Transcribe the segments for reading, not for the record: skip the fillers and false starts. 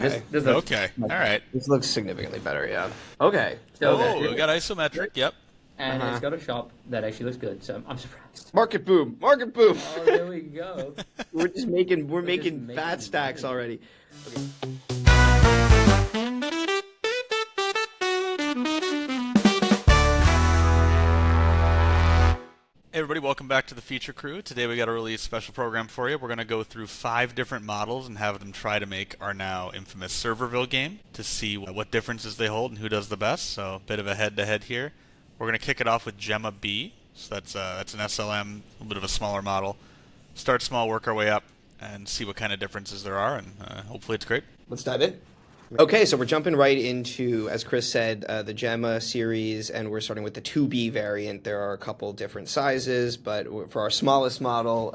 Okay. Okay. All right. This looks significantly better, yeah. Okay. Oh, Okay. we got isometric. Yep. And it's got a shop that actually looks good, so I'm surprised. Market boom. Market boom. Oh, there we go. We're making making fat stacks money. already. Hey everybody, welcome back to the Feature Crew. Today we got a really special program for you. We're going to go through 5 different models and have them try to make our now infamous Serverville game to see what differences they hold and who does the best. So a bit of a head-to-head here. We're going to kick it off with Gemma B. So that's an SLM, a little bit of a smaller model. Start small, work our way up, and see what kind of differences there are, and hopefully it's great. Let's dive in. Okay, so we're jumping right into, as Chris said, the Gemma series, and we're starting with the 2B variant. There are a couple different sizes, but for our smallest model,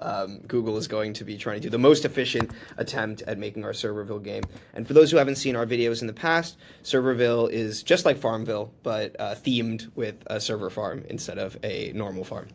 Google is going to be trying to do the most efficient attempt at making our Serverville game. And for those who haven't seen our videos in the past, Serverville is just like Farmville, but themed with a server farm instead of a normal farm.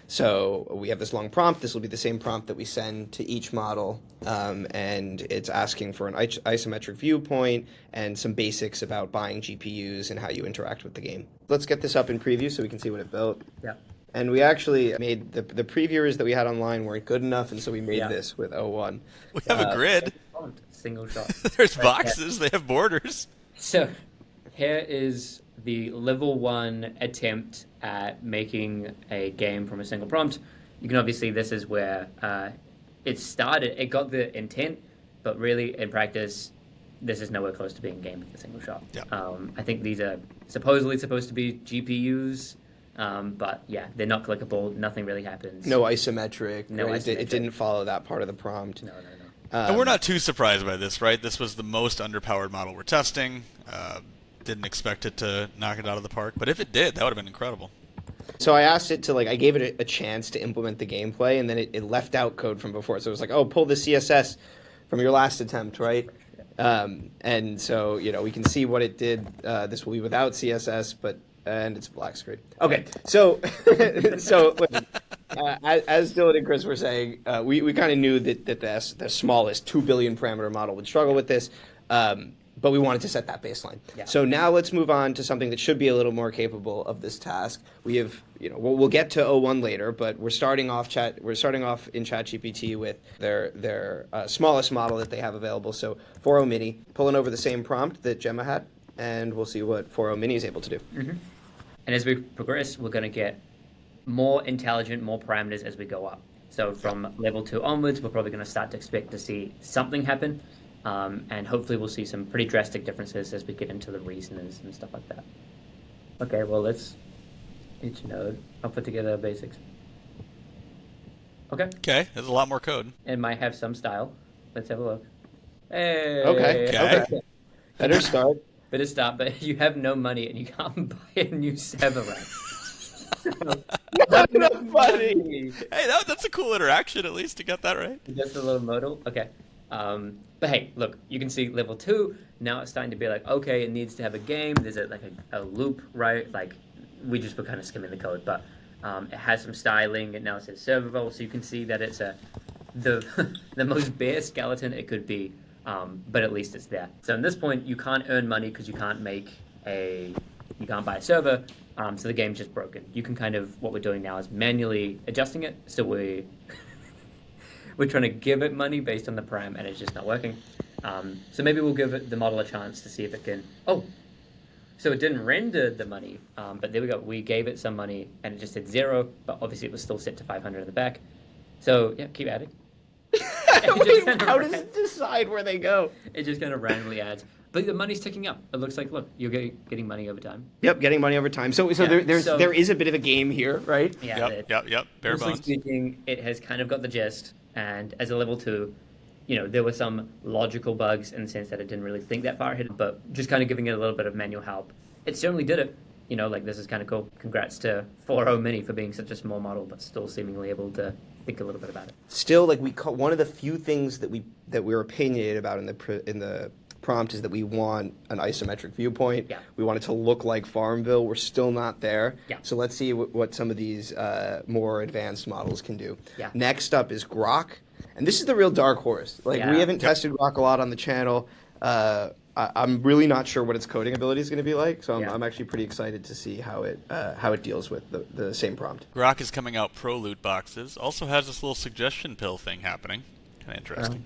So we have this long prompt. This will be the same prompt that we send to each model, and it's asking for an isometric viewpoint and some basics about buying GPUs and how you interact with the game. Let's get this up in preview so we can see what it built. Yeah. And we actually made the previewers that we had online weren't good enough, and so we made this with O1. We have a grid. Single shot. There's boxes. They have borders. So here is the level 1 attempt at making a game from a single prompt. You can obviously, this is where it started. It got the intent, but really in practice, this is nowhere close to being a game with a single shot. Yeah. I think these are supposedly supposed to be GPUs, but yeah, they're not clickable. Nothing really happens. No isometric. No right? isometric. It didn't follow that part of the prompt. No. And we're not too surprised by this, right? This was the most underpowered model we're testing. Didn't expect it to knock it out of the park, but if it did, that would have been incredible. So I asked it to, I gave it a chance to implement the gameplay, and then it left out code from before. So it was like, oh, pull the CSS from your last attempt, right? And so, we can see what it did. This will be without CSS, and it's black screen. Okay, so as Dylan and Chris were saying, we kind of knew that the smallest 2 billion parameter model would struggle with this. But we wanted to set that baseline. Yeah. So now let's move on to something that should be a little more capable of this task. We have, we'll get to O1 later, but we're starting off in ChatGPT with their smallest model that they have available. So 4.0 Mini, pulling over the same prompt that Gemma had, and we'll see what 4.0 Mini is able to do. Mm-hmm. And as we progress, we're going to get more intelligent, more parameters as we go up. So from level 2 onwards, we're probably going to start to expect to see something happen. And hopefully we'll see some pretty drastic differences as we get into the reasoners and stuff like that. Okay, well, each node, I'll put together basics. Okay, there's a lot more code. It might have some style. Let's have a look. Hey. Okay. Better start. Better start, but you have no money and you can't buy a new server rack. Not enough money. Hey, that's a cool interaction, at least, to get that right. Just a little modal. Okay. But hey, look, you can see level 2, now it's starting to be like, okay, it needs to have a game, there's a loop, right? We just were kind of skimming the code, but it has some styling, and now it says Serverville, so you can see that it's the most bare skeleton it could be, but at least it's there. So at this point, you can't earn money because you can't buy a server, so the game's just broken. You can what we're doing now is manually adjusting it, so we're trying to give it money based on the param, and it's just not working. So maybe we'll give the model a chance to see if it can... Oh! So it didn't render the money, but there we go. We gave it some money, and it just said 0, but obviously it was still set to 500 in the back. So, yeah, keep adding. Wait, how does it decide where they go? It just kind of randomly adds. But the money's ticking up. It looks like, look, you're getting money over time. Yep, getting money over time. So there is a bit of a game here, right? Yeah. Yep. Bare bones. Speaking, it has kind of got the gist. And as a level 2, there were some logical bugs in the sense that it didn't really think that far ahead, but just kind of giving it a little bit of manual help. It certainly did it. This is kind of cool. Congrats to 4.0 Mini for being such a small model, but still seemingly able to think a little bit about it. Still, one of the few things that we're opinionated about in the prompt is that we want an isometric viewpoint. Yeah. We want it to look like Farmville. We're still not there. Yeah. So let's see what some of these more advanced models can do. Yeah. Next up is Grok. And this is the real dark horse. We haven't tested Grok a lot on the channel. I'm really not sure what its coding ability is going to be like, so Yeah. I'm actually pretty excited to see how it deals with the same prompt. Grok is coming out pro loot boxes. Also has this little suggestion pill thing happening. Kind of interesting.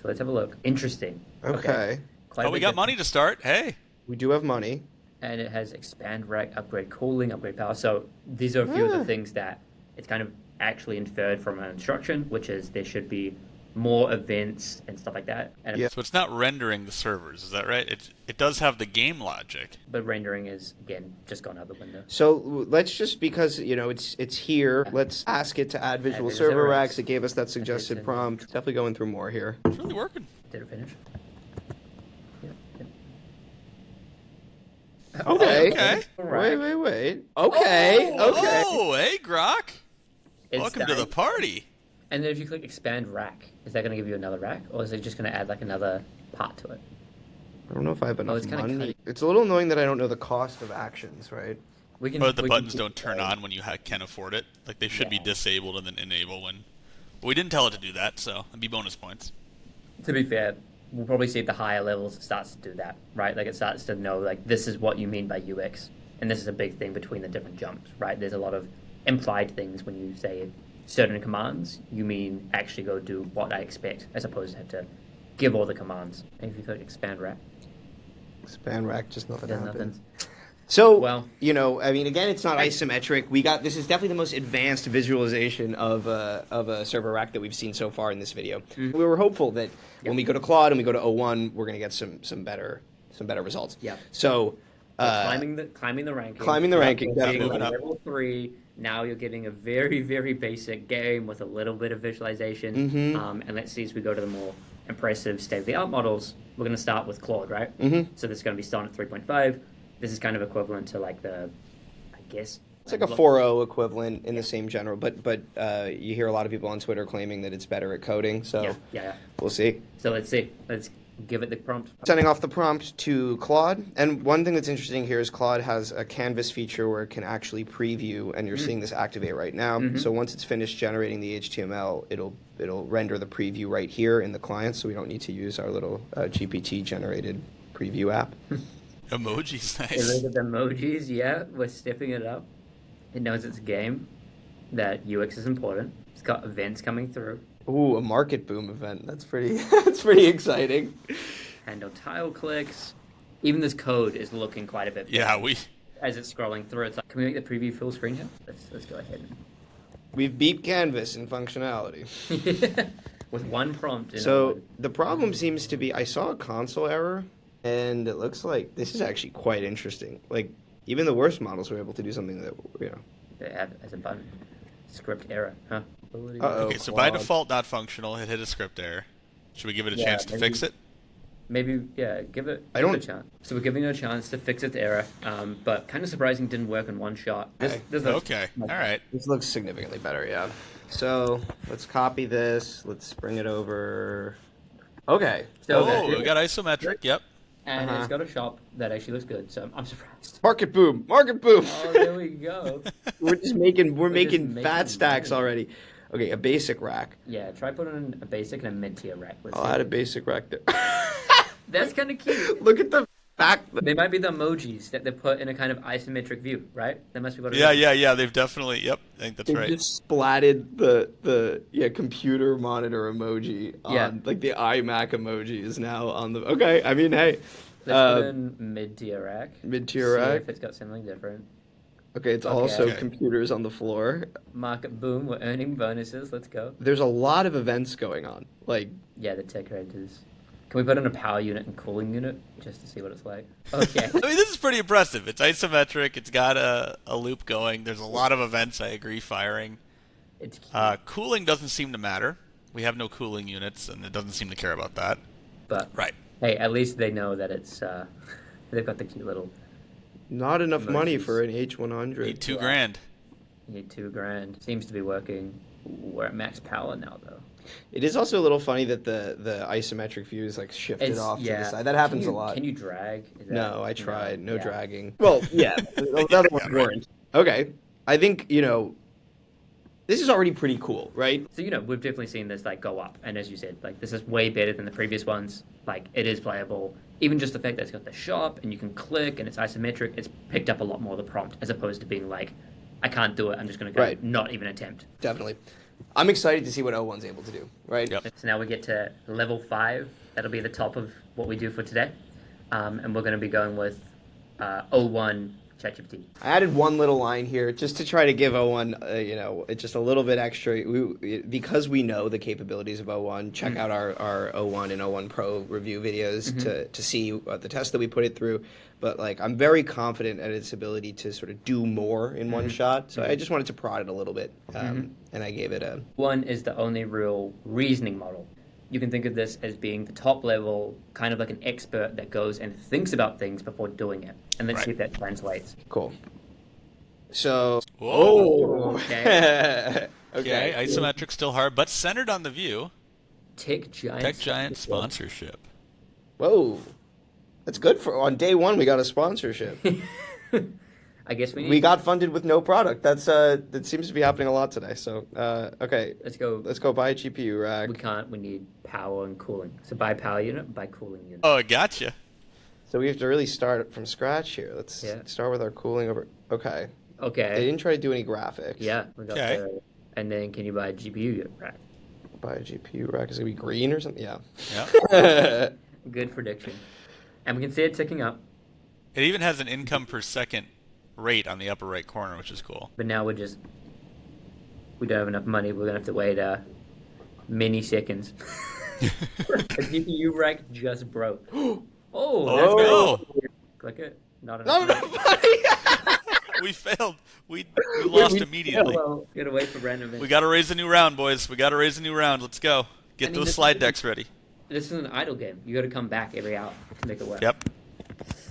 So let's have a look. Interesting. Okay. Quite a Oh, we bit got different. money to start. Hey. We do have money. And it has expand rack, upgrade cooling, upgrade power. So these are a few of the things that it's kind of actually inferred from an instruction, which is there should be more events and stuff like that. And Yeah. So it's not rendering the servers, is that right? It does have the game logic. But rendering is, again, just gone out the window. So let's just, because it's here, let's ask it to add visual visual server server racks. racks. It gave us that suggested send prompt. Definitely going through more here. It's really working. Did it finish? Yep. Okay. Okay. Wait. Okay. Okay. Oh, hey, Grok. It's Welcome to the done. party. And then if you click expand rack, is that going to give you another rack? Or is it just going to add like another part to it? I don't know if I have enough it's kinda money. cutting. It's a little annoying that I don't know the cost of actions, right? We can. But the we can buttons keep don't turn going. on when you can afford it. Like, they should be Yeah. disabled and then enable when... We didn't tell it to do that, so it'd be bonus points. To be fair, we'll probably see at the higher levels it starts to do that, right? Like it starts to know like this is what you mean by UX, and this is a big thing between the different jumps, right? There's a lot of implied things when you say certain commands. You mean actually go do what I expect, as opposed to have to give all the commands. And if you click expand rack, Expand rack, just nothing there's happens. nothing. So, Well- I mean, again, it's not isometric. This is definitely the most advanced visualization of a server rack that we've seen so far in this video. Mm-hmm. We were hopeful that when we go to Claude and we go to O1, we're going to get some better results. Yeah. So, climbing the ranking. climbing the ranking, Getting definitely. Moving up. level 3. Now you're getting a very, very basic game with a little bit of visualization. Mm-hmm. And let's see as we go to the more impressive state-of-the-art models. We're going to start with Claude, right? Mm-hmm. So this is going to be Sonnet 3.5. This is kind of equivalent to like I guess. It's like a 4.0 equivalent in the same general, but you hear a lot of people on Twitter claiming that it's better at coding. So Yeah. we'll see. So let's see. Let's give it the prompt. Sending off the prompt to Claude. And one thing that's interesting here is Claude has a canvas feature where it can actually preview, and you're seeing this activate right now. So once it's finished generating the HTML, it'll render the preview right here in the client, so we don't need to use our little GPT-generated preview app. Emojis, Get nice. rid of the emojis. Yeah, we're stepping it up. It knows it's a game. That UX is important. It's got events coming through. Ooh, a market boom event. That's pretty that's pretty exciting. Handle tile clicks. Even this code is looking quite a bit better. Yeah, As it's scrolling through, it's like, can we make the preview full screen here? Let's go ahead. We've beat canvas in functionality. With one prompt. So the problem seems to be I saw a console error, and it looks like this is actually quite interesting. Like even the worst models were able to do something that They have as a button. Script error, huh? Uh-oh. Okay, so by Claude. default, not functional. It hit a script error. Should we give it a Yeah, chance to maybe- fix it? Maybe, yeah, give it a chance. So we're giving it a chance to fix its error, but kind of surprising didn't work in one shot. Okay, all right. This looks significantly better, yeah. So let's copy this. Let's bring it over. Okay. So Oh, we got isometric. Yep. And it's got a shop that actually looks good, so I'm surprised. Market boom. Market boom. Oh, there we go. We're just making making fat stacks money. already. Okay, a basic rack. Yeah, try putting in a basic and a mid-tier rack. Let's I'll see. add a basic rack there. That's kind of cute. Look at the fact. They might be the emojis that they put in a kind of isometric view, right? That must be what it Yeah, is. yeah. They've definitely. Yep, I think that's They right. just splatted the computer monitor emoji on Yeah. like the iMac emoji is now on the. Okay, I mean, hey, Let's put in mid-tier rack. mid-tier See rack. if it's got something different. Okay, it's Okay. also Okay. computers on the floor. Market boom, we're earning bonuses. Let's go. There's a lot of events going on. Like, Yeah, the tech editors. Can we put in a power unit and cooling unit just to see what it's like? Okay. I mean, this is pretty impressive. It's isometric. It's got a loop going. There's a lot of events. I agree. Firing. It's cute, Cooling doesn't seem to matter. We have no cooling units, and it doesn't seem to care about that. but Right. hey, at least they know that it's they've got the cute little. not enough money Emojis. for an H100. Need $2,000. You need $2,000. Seems to be working. We're at max power now, though. It is also a little funny that the isometric view is like shifted off to the side. That happens a lot. Can you drag? Is that- No, I tried. No Yeah. dragging. Well, yeah. The other ones weren't. Okay. I think, this is already pretty cool, right? So, we've definitely seen this like go up. And as you said, like this is way better than the previous ones. Like it is playable. Even just the fact that it's got the shop and you can click and it's isometric, it's picked up a lot more of the prompt as opposed to being like, I can't do it. I'm just going to go not even attempt. Definitely. I'm excited to see what O1's able to do, right? Yep. So now we get to level 5. That'll be the top of what we do for today. And we're going to be going with O1 ChatGPT. I added one little line here just to try to give O1, just a little bit extra. Because we know the capabilities of O1, check out our O1 and O1 Pro review videos to see the test that we put it through. But like, I'm very confident at its ability to sort of do more in one shot. So I just wanted to prod it a little bit, and I gave it a... One is the only real reasoning model. You can think of this as being the top level, kind of like an expert that goes and thinks about things before doing it. And let's see if that translates. Cool. So... Whoa. Okay. Okay, isometric still hard, but centered on the view. Tech Giant Sponsorship. Whoa. That's good on day one. We got a sponsorship. I guess we got funded with no product. That seems to be happening a lot today. So okay, let's go buy a GPU rack. We can't. We need power and cooling. So buy power unit, buy cooling unit. Oh, I gotcha. So we have to really start from scratch here. Let's start with our cooling over. Okay. They didn't try to do any graphics. Yeah. We got and then can you buy a GPU rack? Buy a GPU rack. Is it gonna be green or something? Yeah. Yeah. Good prediction. And we can see it ticking up. It even has an income per second rate on the upper right corner, which is cool. But now we don't have enough money. We're gonna have to wait many seconds. A GPU rack just broke. Oh! Click it. Not enough money. We failed. We lost immediately. Gotta wait for random events. We gotta raise a new round, boys. We gotta raise a new round. Let's go. Get those slide decks ready. This is an idle game. You gotta come back every hour to make it work. Yep.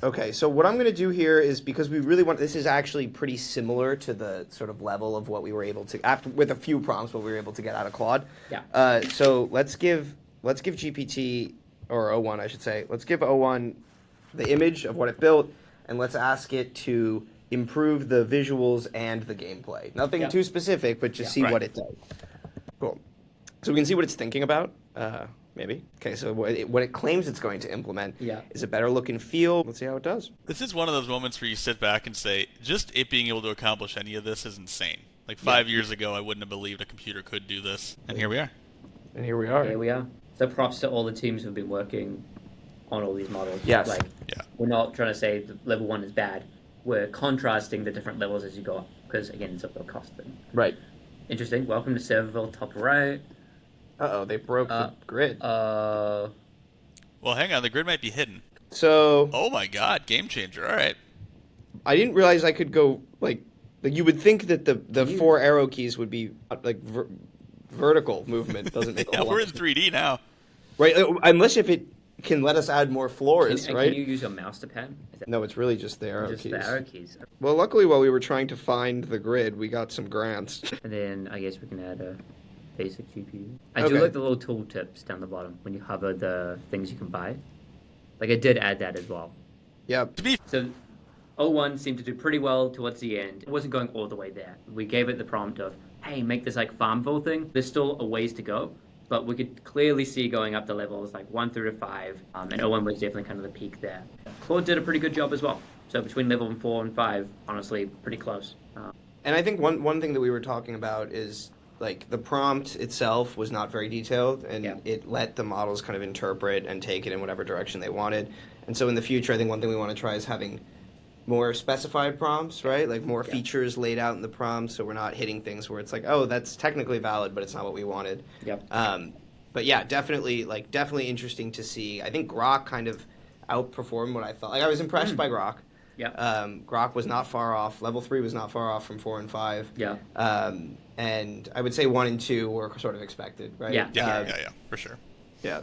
Okay, so what I'm going to do here is, because we really want, this is actually pretty similar to the sort of level of what we were able to, after with a few prompts, what we were able to get out of Claude. Yeah. So let's give GPT, or O1 I should say, let's give O1 the image of what it built, and let's ask it to improve the visuals and the gameplay. Nothing too specific, but just see what it does. Cool. So we can see what it's thinking about. Maybe. Okay, so what it claims it's going to implement is a better look and feel. Let's see how it does. This is one of those moments where you sit back and say, just it being able to accomplish any of this is insane. Like 5 years ago, I wouldn't have believed a computer could do this. And here we are. Here we are. So props to all the teams who've been working on all these models. Yes. We're not trying to say that level 1 is bad. We're contrasting the different levels as you go up. Because, again, it's a real cost thing. Right. Interesting. Welcome to Serverville, top right. Uh-oh, they broke the grid. Well, hang on. The grid might be hidden. So... Oh, my God. Game changer. All right. I didn't realize I could go, like you would think that the 4 arrow keys would be, like, vertical movement. Doesn't make a whole lot we're of in 3D now. Right, unless if it can let us add more floors, right? Can you use your mouse to pad? No, it's really just the arrow keys. Just the arrow keys. Well, luckily, while we were trying to find the grid, we got some grants. And then I guess we can add a basic GPU. I do like the little tool tips down the bottom when you hover the things you can buy. Like I did add that as well. Yep. So O1 seemed to do pretty well towards the end. It wasn't going all the way there. We gave it the prompt of, hey, make this like Farmville thing. There's still a ways to go, but we could clearly see going up the levels like 1 through to 5. And O1 was definitely kind of the peak there. Claude did a pretty good job as well. So between level 4 and 5, honestly, pretty close. And I think one thing that we were talking about is, like, the prompt itself was not very detailed, and it let the models kind of interpret and take it in whatever direction they wanted. And so in the future, I think one thing we want to try is having more specified prompts, right? Like more features laid out in the prompt, so we're not hitting things where it's like, oh, that's technically valid, but it's not what we wanted. But yeah, definitely interesting to see. I think Grok kind of outperformed what I thought. Like, I was impressed by Grok. Grok was not far off. Level 3 was not far off from 4 and 5. And I would say 1 and 2 were sort of expected, right? Yeah, for sure. Yeah.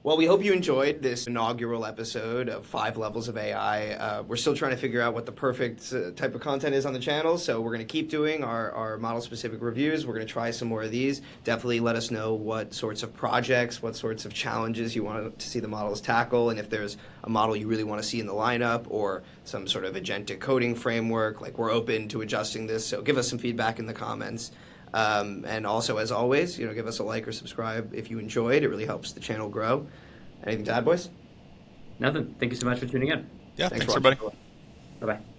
Well, we hope you enjoyed this inaugural episode of 5 Levels of AI. We're still trying to figure out what the perfect type of content is on the channel, so we're going to keep doing our model-specific reviews. We're going to try some more of these. Definitely let us know what sorts of projects, what sorts of challenges you want to see the models tackle, and if there's a model you really want to see in the lineup or some sort of agentic coding framework. Like, we're open to adjusting this, so give us some feedback in the comments. And also, as always, give us a like or subscribe if you enjoyed. It really helps the channel grow. Anything to add, boys? Nothing. Thank you so much for tuning in. Yeah, Thanks thanks for everybody. Bye bye.